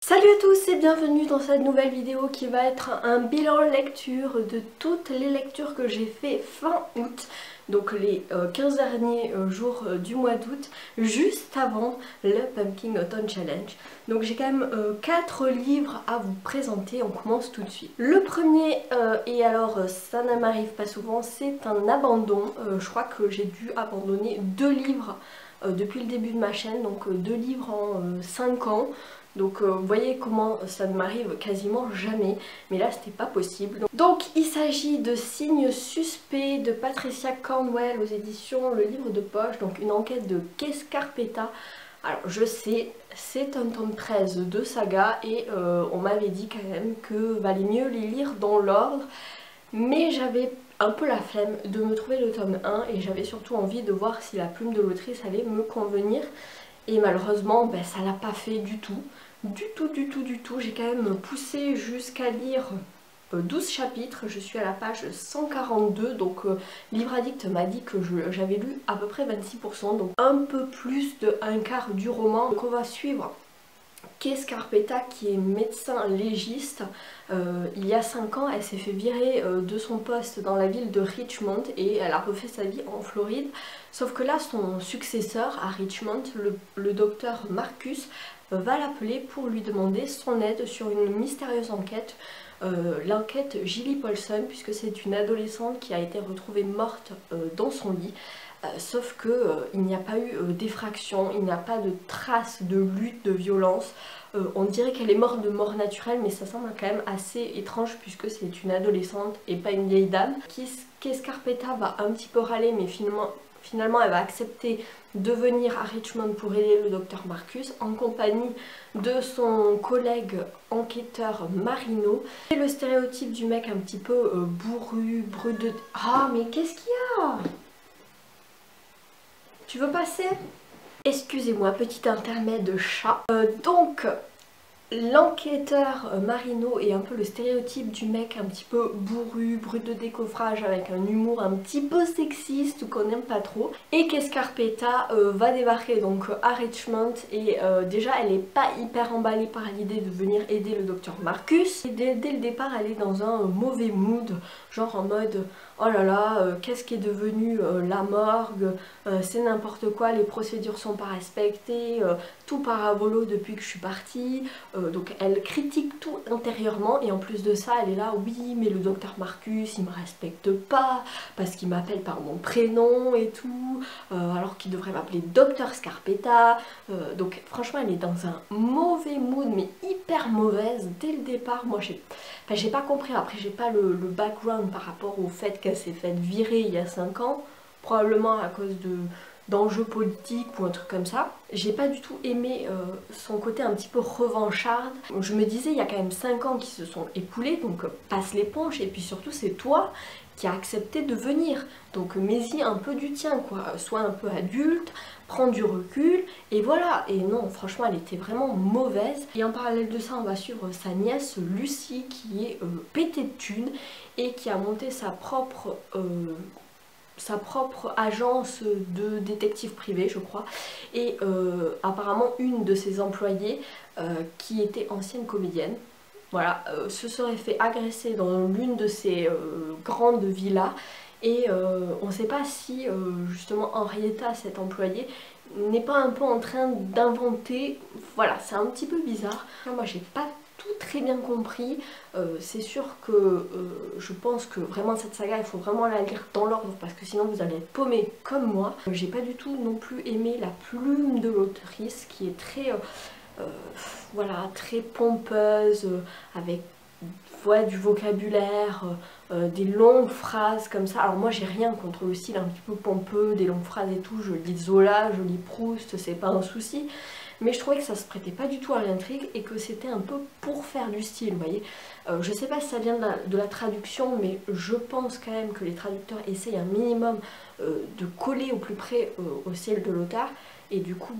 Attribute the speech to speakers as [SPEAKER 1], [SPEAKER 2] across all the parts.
[SPEAKER 1] Salut à tous et bienvenue dans cette nouvelle vidéo qui va être un bilan lecture de toutes les lectures que j'ai fait fin août, donc les 15 derniers jours du mois d'août, juste avant le Pumpkin Autumn Challenge. Donc j'ai quand même 4 livres à vous présenter, on commence tout de suite. Le premier, et alors ça ne m'arrive pas souvent, c'est un abandon. Je crois que j'ai dû abandonner 2 livres depuis le début de ma chaîne, donc 2 livres en 5 ans. Donc vous voyez comment ça ne m'arrive quasiment jamais, mais là c'était pas possible. Donc il s'agit de Signes suspects de Patricia Cornwell aux éditions Le Livre de Poche, donc une enquête de Kescarpetta. Alors je sais, c'est un tome 13 de saga et on m'avait dit quand même que valait mieux les lire dans l'ordre, mais j'avais un peu la flemme de me trouver le tome 1 et j'avais surtout envie de voir si la plume de l'autrice allait me convenir. Et malheureusement, ça l'a pas fait du tout. Du tout. J'ai quand même poussé jusqu'à lire 12 chapitres. Je suis à la page 142. Donc Livre Addict m'a dit que j'avais lu à peu près 26%. Donc un peu plus de un quart du roman. Donc on va suivre Kescarpetta qui est médecin légiste. Il y a 5 ans, elle s'est fait virer de son poste dans la ville de Richmond et elle a refait sa vie en Floride. Sauf que là, son successeur à Richmond, le docteur Marcus, va l'appeler pour lui demander son aide sur une mystérieuse enquête. L'enquête Gilly Paulson, puisque c'est une adolescente qui a été retrouvée morte dans son lit. Sauf que il n'y a pas eu d'effraction, il n'y a pas de traces de lutte, de violence. On dirait qu'elle est morte de mort naturelle, mais ça semble quand même assez étrange puisque c'est une adolescente et pas une vieille dame. Kescarpetta va un petit peu râler, mais finalement elle va accepter de venir à Richmond pour aider le docteur Marcus en compagnie de son collègue enquêteur Marino. Et le stéréotype du mec un petit peu bourru, brut de... Ah mais qu'est-ce qu'il y a ? Tu veux passer? Excusez-moi, petit intermède de chat. Donc, l'enquêteur Marino est un peu le stéréotype du mec un petit peu bourru, brut de décoffrage avec un humour un petit peu sexiste qu'on n'aime pas trop. Et Kescarpetta va débarquer donc à Richmond et déjà elle n'est pas hyper emballée par l'idée de venir aider le docteur Marcus. Et dès le départ elle est dans un mauvais mood, genre en mode oh là là, qu'est-ce qui est devenu la morgue, c'est n'importe quoi, les procédures sont pas respectées, tout part à volo depuis que je suis partie. Donc elle critique tout intérieurement et en plus de ça elle est là, oui mais le docteur Marcus il me respecte pas parce qu'il m'appelle par mon prénom et tout, alors qu'il devrait m'appeler docteur Scarpetta. Donc franchement elle est dans un mauvais mood, mais hyper mauvaise dès le départ. Moi j'ai pas compris, après j'ai pas le background par rapport au fait qu'elle s'est faite virer il y a 5 ans, probablement à cause d'enjeux politiques ou un truc comme ça. J'ai pas du tout aimé son côté un petit peu revancharde. Je me disais il y a quand même 5 ans qui se sont écoulés, donc passe l'éponge et puis surtout c'est toi qui a accepté de venir. Donc mets-y un peu du tien quoi, sois un peu adulte, prends du recul et voilà. Et non franchement elle était vraiment mauvaise. Et en parallèle de ça on va suivre sa nièce Lucie qui est pétée de thunes et qui a monté sa propre agence de détective privé je crois, et apparemment une de ses employées qui était ancienne comédienne, voilà, se serait fait agresser dans l'une de ces grandes villas et on ne sait pas si justement Henrietta, cette employée, n'est pas un peu en train d'inventer, voilà, c'est un petit peu bizarre. Moi j'ai pas tout très bien compris, c'est sûr que je pense que vraiment cette saga il faut vraiment la lire dans l'ordre parce que sinon vous allez être paumé comme moi. J'ai pas du tout non plus aimé la plume de l'autrice qui est très voilà, très pompeuse, avec ouais, du vocabulaire, des longues phrases comme ça. Alors moi j'ai rien contre le style un petit peu pompeux, des longues phrases et tout, je lis Zola, je lis Proust, c'est pas un souci. Mais je trouvais que ça se prêtait pas du tout à l'intrigue et que c'était un peu pour faire du style, vous voyez. Je sais pas si ça vient de la traduction, mais je pense quand même que les traducteurs essayent un minimum de coller au plus près au style de l'auteur. Et du coup,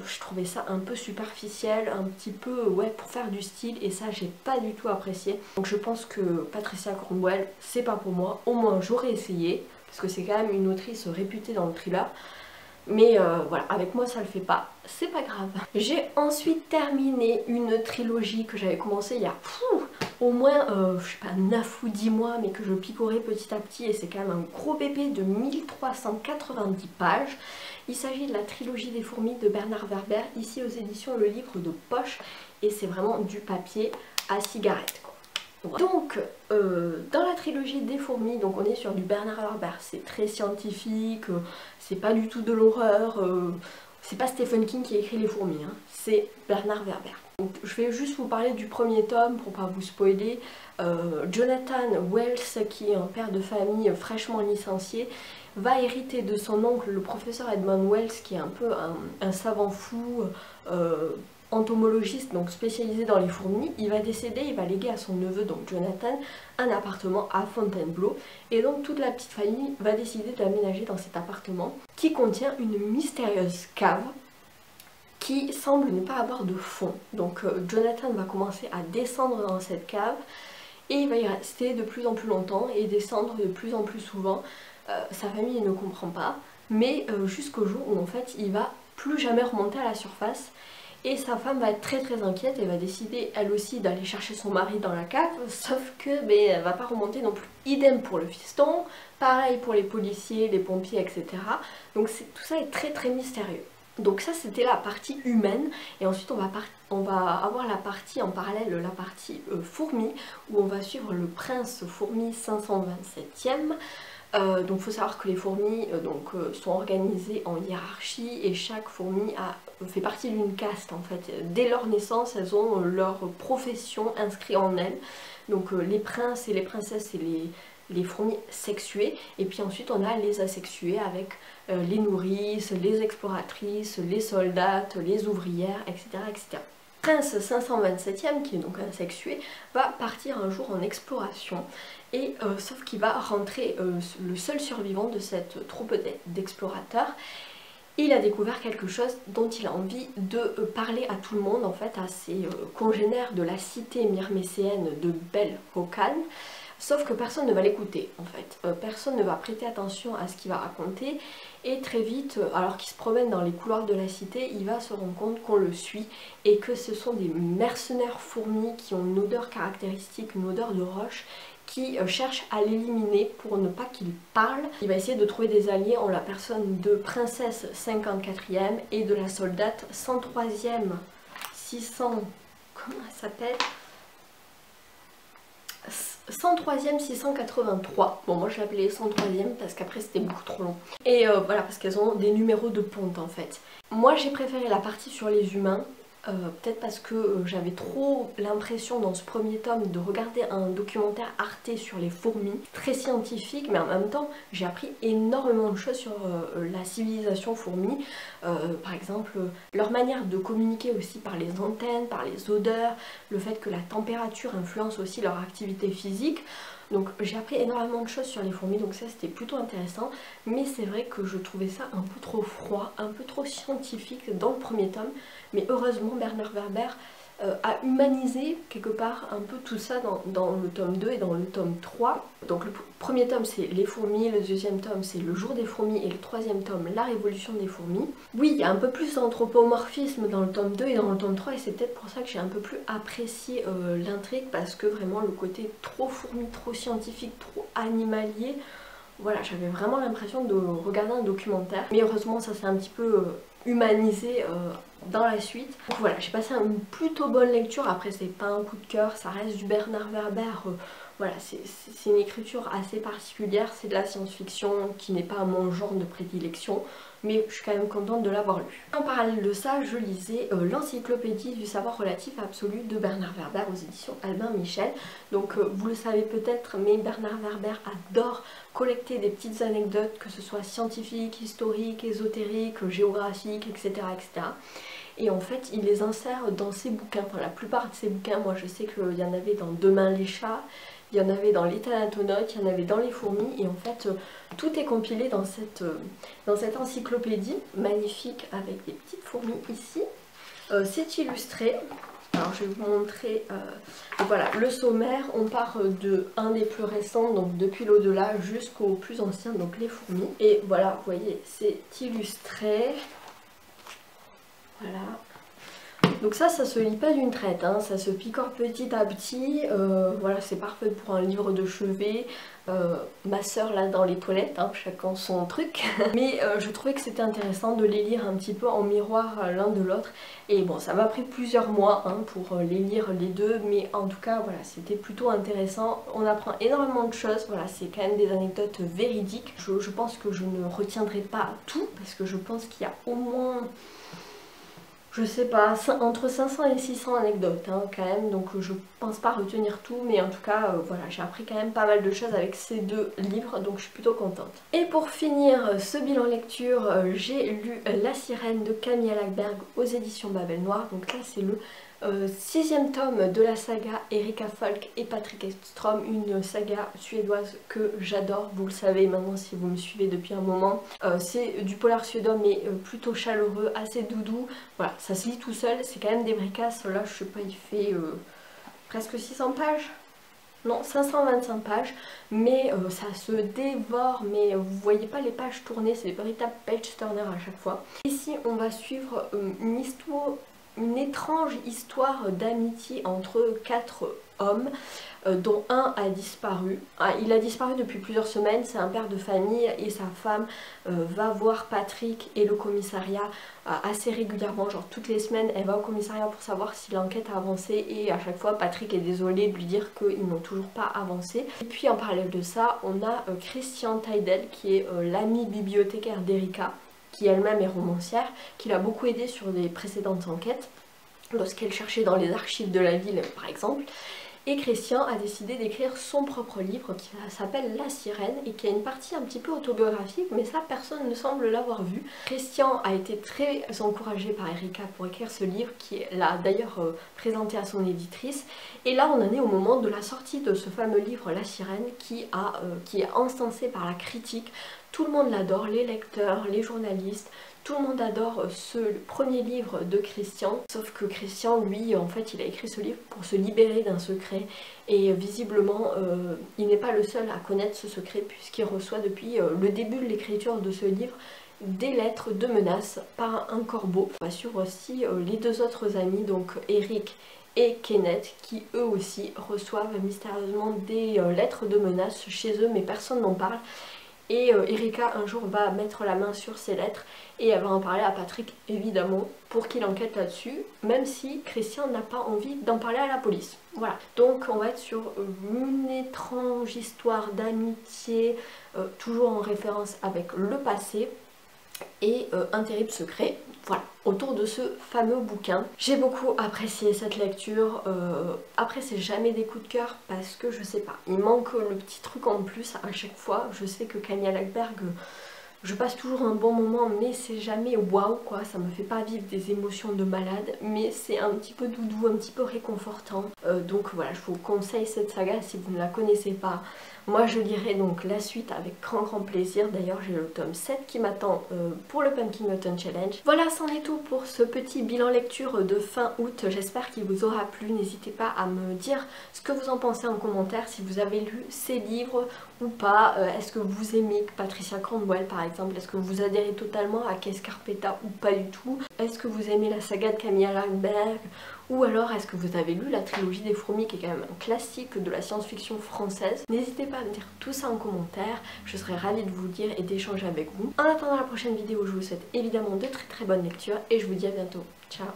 [SPEAKER 1] je trouvais ça un peu superficiel, un petit peu, ouais, pour faire du style, et ça, j'ai pas du tout apprécié. Donc je pense que Patricia Cornwell, c'est pas pour moi. Au moins, j'aurais essayé, parce que c'est quand même une autrice réputée dans le thriller. Mais voilà, avec moi ça le fait pas, c'est pas grave. J'ai ensuite terminé une trilogie que j'avais commencé il y a au moins, je sais pas, 9 ou 10 mois, mais que je picorais petit à petit, et c'est quand même un gros bébé de 1390 pages. Il s'agit de la trilogie des fourmis de Bernard Werber, ici aux éditions Le Livre de Poche, et c'est vraiment du papier à cigarette, quoi. Donc, dans la trilogie des fourmis, donc on est sur du Bernard Werber, c'est très scientifique, c'est pas du tout de l'horreur, c'est pas Stephen King qui a écrit les fourmis, hein, c'est Bernard Werber. Donc, je vais juste vous parler du premier tome pour pas vous spoiler. Jonathan Wells, qui est un père de famille fraîchement licencié, va hériter de son oncle, le professeur Edmund Wells, qui est un peu un savant fou, entomologiste, donc spécialisé dans les fourmis. Il va décéder, il va léguer à son neveu, donc Jonathan, un appartement à Fontainebleau, et donc toute la petite famille va décider d'aménager dans cet appartement qui contient une mystérieuse cave qui semble ne pas avoir de fond. Donc Jonathan va commencer à descendre dans cette cave et il va y rester de plus en plus longtemps et descendre de plus en plus souvent. Sa famille ne comprend pas, mais jusqu'au jour où en fait il va plus jamais remonter à la surface. Et sa femme va être très inquiète et va décider elle aussi d'aller chercher son mari dans la cave, sauf que elle va pas remonter non plus. Idem pour le fiston, pareil pour les policiers, les pompiers, etc. Donc tout ça est très mystérieux. Donc ça c'était la partie humaine, et ensuite on va avoir la partie en parallèle, la partie fourmi, où on va suivre le prince fourmi 527e. Donc il faut savoir que les fourmis sont organisées en hiérarchie, et chaque fourmi fait partie d'une caste en fait. Dès leur naissance, elles ont leur profession inscrite en elles. Donc les princes et les princesses, c'est les fourmis sexuées, et puis ensuite on a les asexuées avec les nourrices, les exploratrices, les soldates, les ouvrières, etc. etc. Prince 527e, qui est donc un sexué, va partir un jour en exploration, et sauf qu'il va rentrer le seul survivant de cette troupe d'explorateurs. Il a découvert quelque chose dont il a envie de parler à tout le monde, en fait à ses congénères de la cité myrmécéenne de Bel-Hokan. Sauf que personne ne va l'écouter en fait, personne ne va prêter attention à ce qu'il va raconter, et très vite, alors qu'il se promène dans les couloirs de la cité, il va se rendre compte qu'on le suit et que ce sont des mercenaires fourmis qui ont une odeur caractéristique, une odeur de roche, qui cherchent à l'éliminer pour ne pas qu'il parle. Il va essayer de trouver des alliés en la personne de Princesse 54e et de la soldate 103e 600... comment elle s'appelle ? 103e 683, bon moi je l'appelais 103e parce qu'après c'était beaucoup trop long. Et voilà, parce qu'elles ont des numéros de ponte en fait. Moi j'ai préféré la partie sur les humains, peut-être parce que j'avais trop l'impression dans ce premier tome de regarder un documentaire Arte sur les fourmis, très scientifique, mais en même temps j'ai appris énormément de choses sur la civilisation fourmi, par exemple leur manière de communiquer aussi par les antennes, par les odeurs, le fait que la température influence aussi leur activité physique. Donc j'ai appris énormément de choses sur les fourmis, donc ça c'était plutôt intéressant, mais c'est vrai que je trouvais ça un peu trop froid, un peu trop scientifique dans le premier tome, mais heureusement Bernard Werber a humanisé quelque part un peu tout ça dans le tome 2 et dans le tome 3. Donc le premier tome c'est les fourmis, le deuxième tome c'est le jour des fourmis, et le troisième tome la révolution des fourmis. Oui, il y a un peu plus d'anthropomorphisme dans le tome 2 et dans le tome 3, et c'est peut-être pour ça que j'ai un peu plus apprécié l'intrigue, parce que vraiment le côté trop fourmi, trop scientifique, trop animalier, voilà, j'avais vraiment l'impression de regarder un documentaire. Mais heureusement ça s'est un petit peu humanisé dans la suite. Donc voilà, j'ai passé une plutôt bonne lecture. Après c'est pas un coup de cœur, ça reste du Bernard Werber, voilà, c'est une écriture assez particulière, c'est de la science-fiction qui n'est pas mon genre de prédilection, mais je suis quand même contente de l'avoir lu. En parallèle de ça, je lisais l'encyclopédie du savoir relatif absolu de Bernard Werber aux éditions Albin Michel. Donc vous le savez peut-être, mais Bernard Werber adore collecter des petites anecdotes, que ce soit scientifiques, historiques, ésotériques, géographiques, etc. etc. Et en fait il les insère dans ses bouquins, enfin la plupart de ses bouquins. Moi je sais qu'il y en avait dans Demain les chats, il y en avait dans Les Thanatonautes, il y en avait dans Les fourmis, et en fait tout est compilé dans cette encyclopédie magnifique avec des petites fourmis ici. C'est illustré, Alors je vais vous montrer, voilà, le sommaire. On part de un des plus récents, donc depuis l'au-delà jusqu'au plus ancien, donc les fourmis. Et voilà, vous voyez, c'est illustré. Voilà. Donc ça se lit pas d'une traite, hein, ça se picore petit à petit, voilà, c'est parfait pour un livre de chevet. Ma soeur là dans les toilettes, hein, chacun son truc. Mais je trouvais que c'était intéressant de les lire un petit peu en miroir l'un de l'autre. Et bon, ça m'a pris plusieurs mois hein, pour les lire les deux, mais en tout cas voilà, c'était plutôt intéressant. On apprend énormément de choses, voilà, c'est quand même des anecdotes véridiques. Je pense que je ne retiendrai pas tout, parce que je pense qu'il y a au moins... je sais pas, entre 500 et 600 anecdotes hein, quand même, donc je pense pas retenir tout, mais en tout cas, voilà, j'ai appris quand même pas mal de choses avec ces deux livres, donc je suis plutôt contente. Et pour finir ce bilan lecture, j'ai lu La Sirène de Camille Lackberg aux éditions Babel Noir, donc là c'est le 6e tome de la saga Erika Falk et Patrik Ekström, une saga suédoise que j'adore, vous le savez maintenant si vous me suivez depuis un moment. C'est du polar suédois mais plutôt chaleureux, assez doudou, voilà, ça se lit tout seul, c'est quand même des bricasses, là je sais pas, il fait presque 600 pages, non 525 pages, mais ça se dévore, mais vous voyez pas les pages tourner, c'est des véritables page turners à chaque fois. Ici on va suivre une étrange histoire d'amitié entre 4 hommes, dont un a disparu. Il a disparu depuis plusieurs semaines, c'est un père de famille et sa femme va voir Patrick et le commissariat assez régulièrement, genre toutes les semaines elle va au commissariat pour savoir si l'enquête a avancé, et à chaque fois Patrick est désolé de lui dire qu'ils n'ont toujours pas avancé. Et puis en parallèle de ça, on a Christian Teidel qui est l'ami bibliothécaire d'Erika, qui elle-même est romancière, qui l'a beaucoup aidée sur des précédentes enquêtes, lorsqu'elle cherchait dans les archives de la ville par exemple. Et Christian a décidé d'écrire son propre livre qui s'appelle La Sirène et qui a une partie un petit peu autobiographique, mais ça personne ne semble l'avoir vu. Christian a été très encouragé par Erika pour écrire ce livre, qui l'a d'ailleurs présenté à son éditrice. Et là on en est au moment de la sortie de ce fameux livre La Sirène qui est encensé par la critique. Tout le monde l'adore, les lecteurs, les journalistes, tout le monde adore ce premier livre de Christian, sauf que Christian, lui, en fait, il a écrit ce livre pour se libérer d'un secret, et visiblement, il n'est pas le seul à connaître ce secret, puisqu'il reçoit depuis le début de l'écriture de ce livre des lettres de menaces par un corbeau. On va suivre aussi les deux autres amis, donc Eric et Kenneth, qui eux aussi reçoivent mystérieusement des lettres de menaces chez eux, mais personne n'en parle. Et Erika un jour va mettre la main sur ces lettres et elle va en parler à Patrick évidemment pour qu'il enquête là-dessus, même si Christian n'a pas envie d'en parler à la police. Voilà, donc on va être sur une étrange histoire d'amitié, toujours en référence avec le passé, et un terrible secret, voilà, autour de ce fameux bouquin. J'ai beaucoup apprécié cette lecture. Après c'est jamais des coups de cœur parce que je sais pas, il manque le petit truc en plus à chaque fois. Je sais que Camille Lackberg, je passe toujours un bon moment, mais c'est jamais waouh quoi, ça me fait pas vivre des émotions de malade, mais c'est un petit peu doudou, un petit peu réconfortant. Donc voilà, je vous conseille cette saga si vous ne la connaissez pas. Moi je lirai donc la suite avec grand plaisir. D'ailleurs j'ai le tome 7 qui m'attend pour le Pumpkin Autumn Challenge. Voilà, c'en est tout pour ce petit bilan lecture de fin août. J'espère qu'il vous aura plu. N'hésitez pas à me dire ce que vous en pensez en commentaire, si vous avez lu ces livres ou pas. Est-ce que vous aimez Patricia Cranwell par exemple? Est-ce que vous adhérez totalement à Kay Scarpetta ou pas du tout? Est-ce que vous aimez la saga de Camille Lackberg? Ou alors est-ce que vous avez lu la trilogie des fourmis, qui est quand même un classique de la science-fiction française? N'hésitez pas à me dire tout ça en commentaire, je serai ravie de vous le dire et d'échanger avec vous. En attendant la prochaine vidéo, je vous souhaite évidemment de très bonnes lectures et je vous dis à bientôt. Ciao!